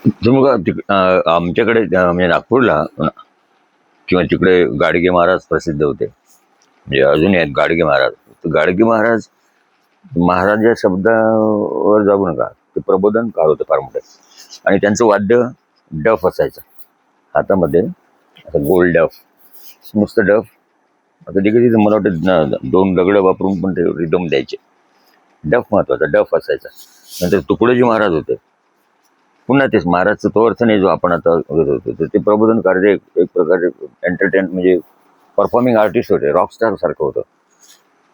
तुम्ही बघा आमच्याकडे म्हणजे नागपूरला किंवा तिकडे गाडगे महाराज प्रसिद्ध होते. म्हणजे अजूनही आहेत गाडगे महाराज. तर गाडगे महाराज महाराज या शब्दावर जाऊ नका. ते प्रबोधन काळ होतं फार मोठं. आणि त्यांचं वाद्य डफ असायचं हातामध्ये, असं गोल डफ, नुसतं डफ. कधी कधी मला वाटतं दोन दगडं वापरून पण ते रिदम द्यायचे. डफ महत्वाचा, डफ असायचा. नंतर तुकडोजी महाराज होते. पुन्हा तेच महाराजचा तो अर्थ नाही जो आपण आता करत होतो. तर ते प्रबोधन कार्य एक प्रकारे एंटरटेन म्हणजे परफॉर्मिंग आर्टिस्ट होते, रॉकस्टार सारखं होतं.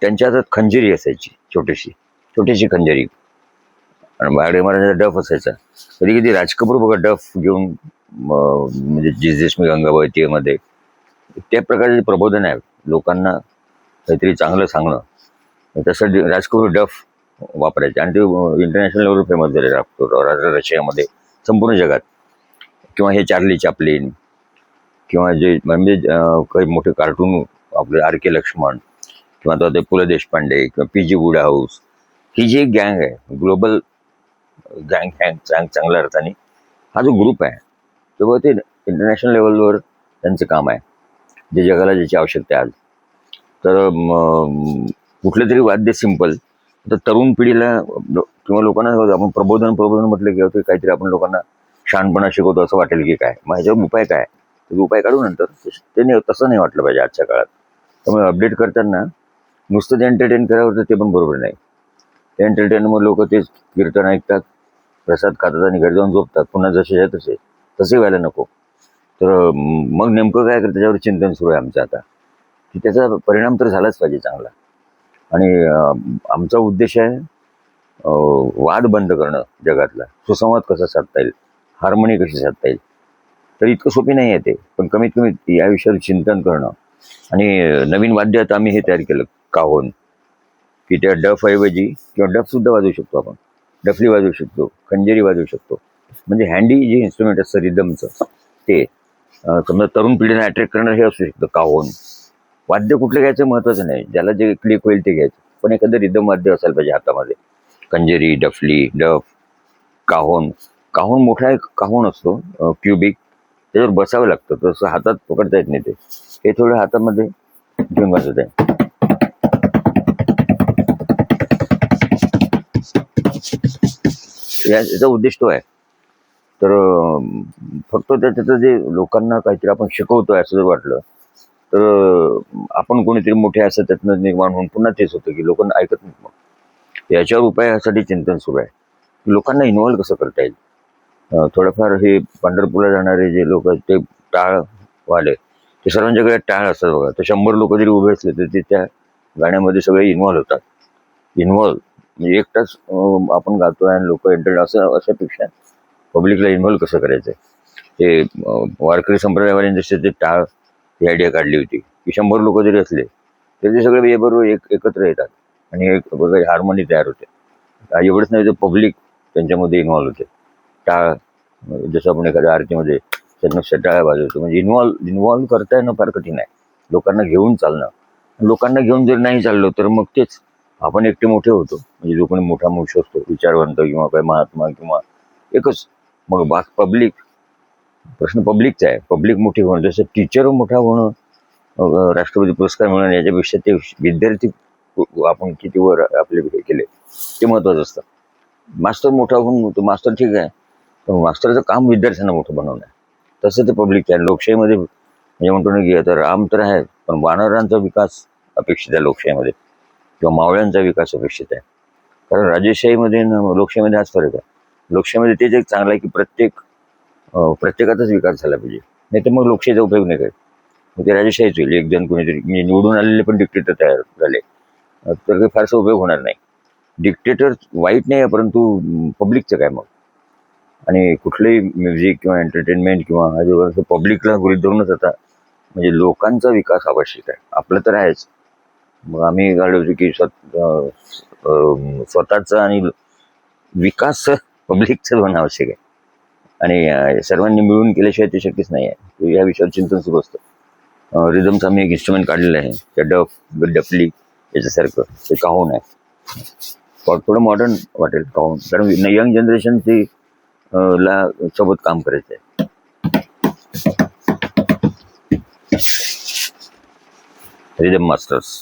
त्यांच्या हातात खंजिरी असायची, छोटीशी छोटीशी खंजिरी. आणि गाडगे महाराजांचा डफ असायचा. कधी कधी राज कपूर बघा डफ घेऊन म्हणजे जिसमी गंगावती मध्ये त्या प्रकारचे प्रबोधन आहे, लोकांना काहीतरी चांगलं सांगणं. तसं राज कपूर डफ वापरायचे आणि ते इंटरनॅशनल लेवलवर फेमस झाले. रशियामध्ये, संपूर्ण जगात. किंवा हे चार्ली चॅपलिन, किंवा जे म्हणजे काही मोठे कार्टून आपले आर के लक्ष्मण, किंवा आता ते पु ल देशपांडे किंवा पी जी वुडहाऊस, ही जी एक गँग आहे, ग्लोबल गँग चांगल्या अर्थाने हा जो ग्रुप आहे, तेव्हा ते इंटरनॅशनल लेवलवर त्यांचं काम आहे, जे जगाला ज्याची आवश्यकता आहे आज. तर कुठलं तरी वाद्य सिंपल, तर तरुण पिढीला किंवा लोकांना आपण प्रबोधन म्हटलं की होतं काहीतरी आपण लोकांना शहाणपणा शिकवतो असं वाटेल की काय, मग ह्याच्यावर उपाय काय, तर उपाय काढू नंतर. ते नाही, तसं नाही वाटलं पाहिजे आजच्या काळात. त्यामुळे अपडेट करताना नुसतं ते एंटरटेन करावं तर ते पण बरोबर नाही. ते एंटरटेनमुळे लोक तेच कीर्तन ऐकतात, प्रसाद खातात आणि घरी जाऊन झोपतात. पुन्हा जसे तसे व्हायला नको. तर मग नेमकं काय करतं त्याच्यावर चिंतन सुरू आहे आमचं आता, की त्याचा परिणाम तर झालाच पाहिजे चांगला. आणि आमचा उद्देश आहे वाद बंद करणं जगातला, सुसंवाद कसा साधता येईल, हार्मोनी कशी साधता येईल. तर इतकं सोपी नाही आहे ते, पण कमीत कमी या विषयावर चिंतन करणं. आणि नवीन वाद्य आता आम्ही हे तयार केलं, काहोन, की त्या डफ ऐवजी, किंवा डफ सुद्धा वाजवू शकतो आपण, डफली वाजवू शकतो, खंजेरी वाजवू शकतो. म्हणजे हँडी जे इन्स्ट्रुमेंट असतं रिदमचं, ते समजा तरुण पिढीला अट्रॅक्ट करणं हे असू शकतं. काहोन वाद्य कुठलं घ्यायचं महत्त्वाचं नाही, ज्याला जे क्लिक होईल ते घ्यायचं, पण एखादं रिदम वाद्य असायला पाहिजे हातामध्ये. खंजेरी, डफली, डफ, काहोन. काहोन मोठा एक काहोन असतो, क्युबिक, त्याच्यावर बसावं लागतं, तसं हातात पकडता येत नाही ते. हे थोडं हातामध्ये घेऊन बसत आहे. याचा उद्देश तो आहे. तर फक्त त्याचं जे लोकांना काहीतरी आपण शिकवतोय असं जर वाटलं तर आपण कोणीतरी मोठे असं त्यातनं निर्माण होऊन पुन्हा तेच होतं की लोकांना ऐकत नाही. मग याच्यावर उपायासाठी चिंतन सुरू आहे की लोकांना इन्व्हॉल्व कसं करता येईल. थोडंफार हे पंढरपूरला जाणारे जे लोक आहेत ते टाळवाले, ते सर्वांच्याकडे टाळ असतात बघा. तर 100 लोक जरी उभे असले तर ते त्या गाण्यामध्ये सगळे इन्व्हॉल्व होतात. इन्व्हॉल्व म्हणजे एकटाच आपण गातोय आणि लोक एंटर असं, अशापेक्षा पब्लिकला इन्व्हॉल्व कसं करायचं. ते वारकरी संप्रदायवाल्यांनी जसे ते टाळ ही आयडिया काढली होती की 100 लोक जरी असले तरी ते सगळे बरोबर एकत्र येतात आणि एक हार्मोनी तयार होते. एवढंच नाही तर पब्लिक त्यांच्यामध्ये इन्व्हॉल्व होते. टाळ जसं आपण एखाद्या आरतीमध्ये टाळ्या वाजवतो, म्हणजे इन्व्हॉल्व करता येणं फार कठीण आहे. लोकांना घेऊन चालणं, लोकांना घेऊन जर नाही चाललो तर मग तेच आपण एकटे मोठे होतो. म्हणजे जो कोणी मोठा मनुष्य असतो, विचारवंत किंवा काही महात्मा किंवा एकच, मग पब्लिक, प्रश्न पब्लिकचा आहे. पब्लिक मोठी होणं, जसं टीचर मोठा होणं, राष्ट्रपती पुरस्कार मिळणं, याच्यापेक्षा ते विद्यार्थी आपण किती वर आपले हे केले ते महत्वाचं असतं. मास्तर मोठा होऊन तो मास्तर ठीक आहे, पण मास्तरचं काम विद्यार्थ्यांना मोठं बनवणं आहे. तसं ते पब्लिक आहे. लोकशाहीमध्ये म्हणजे म्हणतो ना की आता राम तर आहे, पण वानरांचा विकास अपेक्षित आहे लोकशाहीमध्ये, किंवा मावळ्यांचा विकास अपेक्षित आहे. कारण राजेशाहीमध्ये लोकशाहीमध्ये हाच फरक आहे. लोकशाहीमध्ये तेच एक चांगलं आहे की प्रत्येकाचाच विकास झाला पाहिजे, नाही तर मग लोकशाहीचा उपयोग नाही काय. मग ते राजेशाहीच होईल. एक जण कोणीतरी निवडून आलेले पण डिक्टेटर तयार झाले तर काही फारसा उपयोग होणार नाही. डिक्टेटर वाईट नाही आहे, परंतु पब्लिकचं काय मग. आणि कुठलंही म्युझिक किंवा एंटरटेनमेंट किंवा हा जो पब्लिकला गृहीत धरूनच आता, म्हणजे लोकांचा विकास आवश्यक आहे. आपलं तर आहेच, मग आम्ही काढलं होतं की स्वतःचा आणि विकास पब्लिकचं होणं आवश्यक आहे. आणि सर्वांनी मिळून केल्याशिवाय ते शक्यच नाही आहे. या विषयावर चिंतन सुरू असतं. रिदमचं आम्ही एक इन्स्ट्रुमेंट काढलेलं आहे, त्या डफली याच्यासारखं, ते काहोन आहे. थोडं मॉडर्न वाटेल काहोन, कारण यंग जनरेशन ती ला सोबत काम करायचं आहे. Rhythm masters.